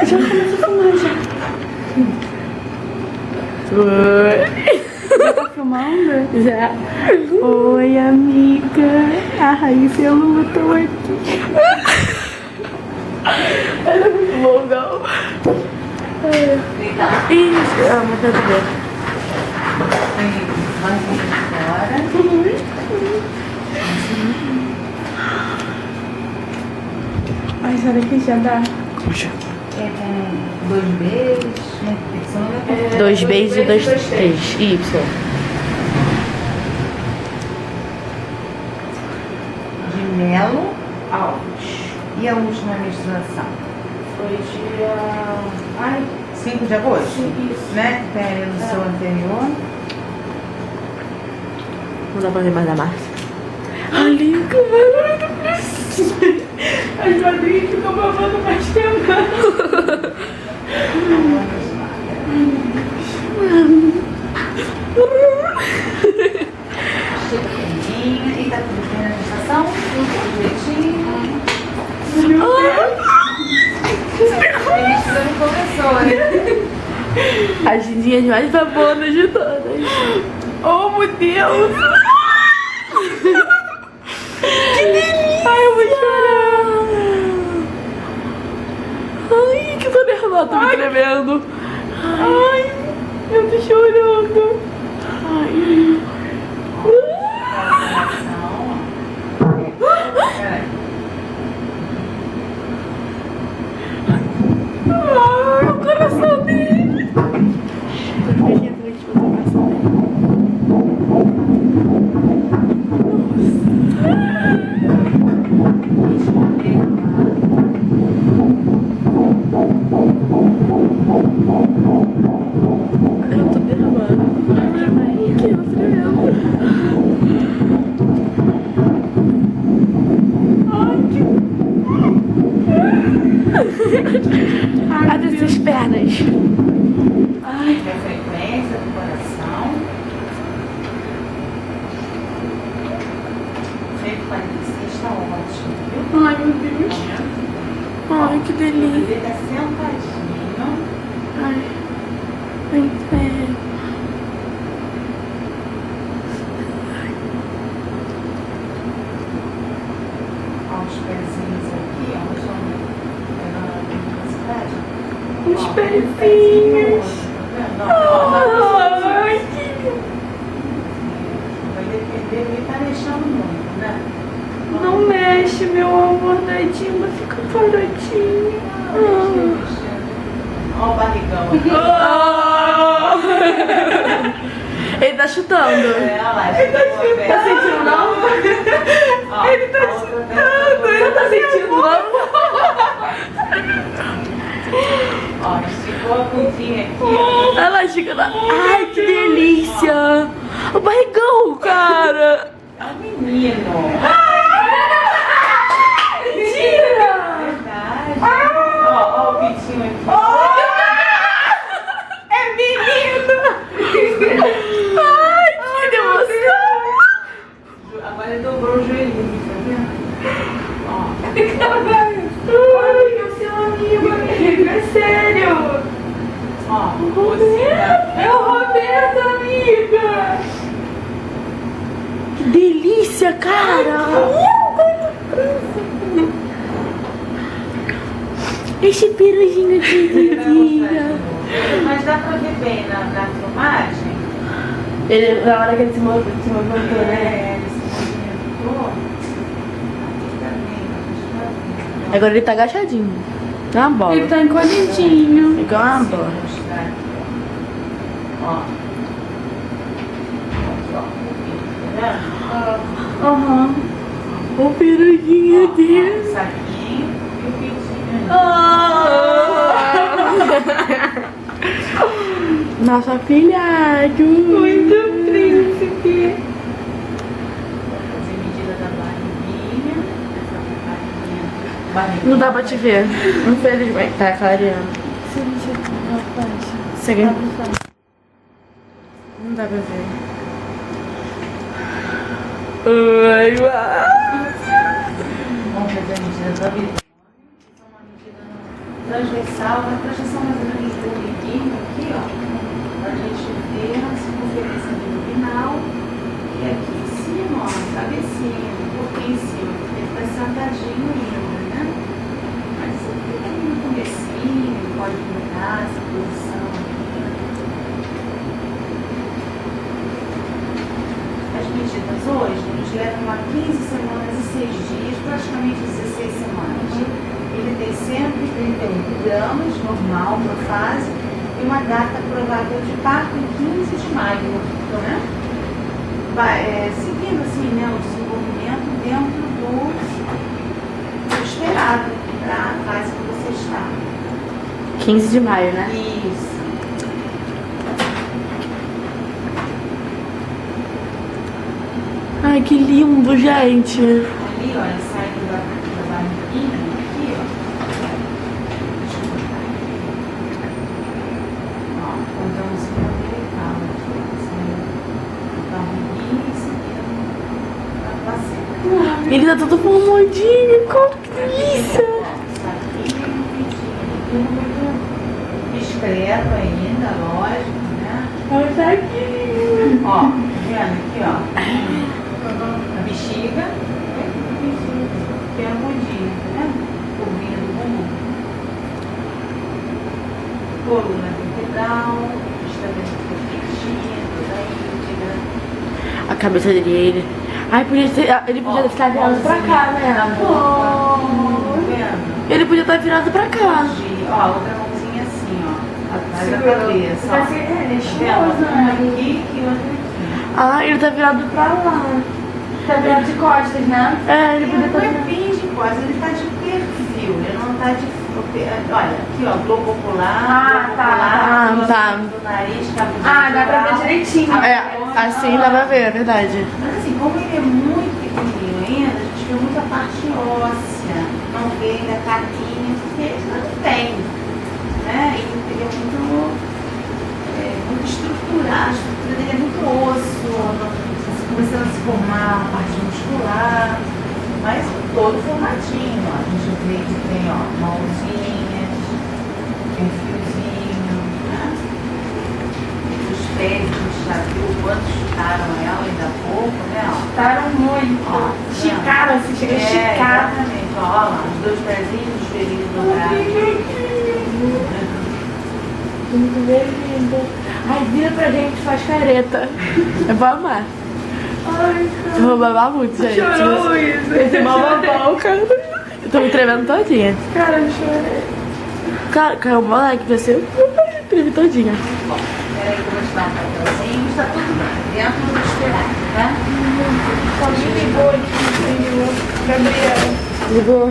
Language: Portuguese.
Já começa a filmar já. Oi. Já tá filmando? Já. Oi, amiga. A Raíssa e a Lula estão aqui. Ela é muito longa. Isso, mas tá tudo bem. Ai, será que já dá? Puxa. É com 2 beijos, né? Ficção, 2 beijos e 2 três. Y. de Melo Alves. E a última menstruação? Foi dia... Ai, 5 de agosto? isso. Né? Tem no seu anterior. Não dá pra ver mais da Márcia. Ali, cara, eu não preciso. As madrinhas ficam babando mais tempo. Cheirinha. E tá tudo bem na gestação? Tudo direitinho. A gente ainda não começou, né? A Gindinha mais babona de todas. Oh, meu Deus. Que delícia. Ai, eu vou chorar. Ai, que tô nervosa, tô me tremendo. Ai, eu tô chorando. Ai. Peraí. Ai, o coração dele. Eu tô derramando. Ai, que eu tremendo. Abre essas pernas. Ai, a frequência do coração. 146 tá ótimo, viu? Ai, meu Deus. Ai, que O delícia. bebê tá sentadinho. Ai, em pé. Ó, os pezinhos aqui, ó, os Os Os pezinhos. Ai, que... Vai depender, ele tá mexendo muito, né? Não mexe, meu amor, tadinho, fica paradinho. Ó o barrigão aqui. Ele tá chutando. É, olha lá, ele tá sentindo, não? Ele tá chutando. Você tá sentindo, não? Ó, esticou a pontinha aqui, ó. Ela chega lá. Ai, que delícia. O barrigão, cara. É um menino. Mentira! Verdade. Ó o pitinho aqui. É menino! Ai, que emoção. Agora ele dobrou o joelhinho, tá vendo? Ó. Caralho! Ai, seu amigo, amiga, é sério! Ó, É o Roberto, amiga! Que delícia, cara. Esse pirujinho de delícia. Mas dá pra ver bem na filmagem? Ele, na hora que ele se movimentou, né? Ele se movimentou. Tá bem. Agora ele tá agachadinho. É uma bola. Ele tá encolhidinho. Igual uma bola. Ó. Aqui, ó. Tá vendo? Aham. O pirujinho dele. O saquinho e o pitinho. Nosso afilhado. Muito príncipe. Vou fazer medida da barriguinha. Essa barriguinha. Não dá pra te ver. Infelizmente. Tá clareando. Segue. Não dá pra ver. Ai, uau. Vamos fazer a medida da barriguinha. transversal, uma projeção mais ou menos do biquinho aqui, ó. Pra gente ver a circunferência abdominal. E aqui em cima, ó, a cabecinha, um pouquinho em cima, porque ele tá sentadinho ainda, né? Mas aqui no comecinho, pode mudar essa posição aqui. As medidas hoje nos levam a 15 semanas e 6 dias, praticamente 16 semanas. Ele tem 138 gramas, normal, por fase, e uma data provável de parto em 15 de maio. Né? Seguindo assim, né, o desenvolvimento dentro do esperado para a fase que você está. 15 de maio, né? Isso. Ai, que lindo, gente. Ali, olha, saindo da barriguinha, aqui, ó. Deixa eu botar aqui. Ó, cordãozinho umbilical aqui, ó. Saindo da barriguinha e seguindo da placenta. Ele tá todo formadinho, que delícia. Discreto ainda, lógico, né? Olha tá aqui. Ó, tá vendo aqui, ó? A bexiga, tem a bundinha, tá vendo? Curvinha do bumbum. Coluna vertebral, estamento perfeitinho, toda íntegra. A cabeça dele. Ai, ele podia estar virado pra cá, né? Ele podia estar virado pra cá. Ó, outra mãozinha assim, ó. Atrás da Segurou. cabeça. Vai Ó. ser Tá vendo? Uma aqui e outra aqui. Ah, ele tá virado pra lá. Tá virado de costas, né? É, ele Ele podia não estar é virado. bem de costas, ele tá de perfil, ele não tá de. Olha, aqui ó, globo ocular, Ah, tá. Ah, tá. do nariz, cabo de Ah, dá pra ver geral, direitinho. a É, boca, assim dá pra ver, é verdade. Mas assim, como ele é muito pequenininho ainda, a gente vê muita parte óssea, não vê ainda a carninha, porque ele não tem, né? Ele é muito estruturado, a estrutura dele é muito osso, começando a se formar a parte muscular, mas todo formadinho, ó. A gente vê que tem, ó, mãozinhas, tem um fiozinho, né? Os pés, a gente já viu quantos chutaram ela ainda há pouco, né? Ó. Estaram muito. Ó, Esticaram, assim, chega a é, esticar. exatamente, ó, lá, os dois pezinhos, os joelhinhos dobrados. Muito bem lindo. Ai, vira pra gente, faz careta. Eu vou amar. Ai, Eu vou babar muito, gente. chorou isso. Esse bababão, cara. Eu tô me tremendo todinha. Cara, eu chorei. Cara, caiu um moleque pra ser. Treme todinha. Bom, peraí que eu vou te dar um papelzinho, está tudo bem, dentro do esperado, tá? Só me ligou aqui, Gabriela. Ligou.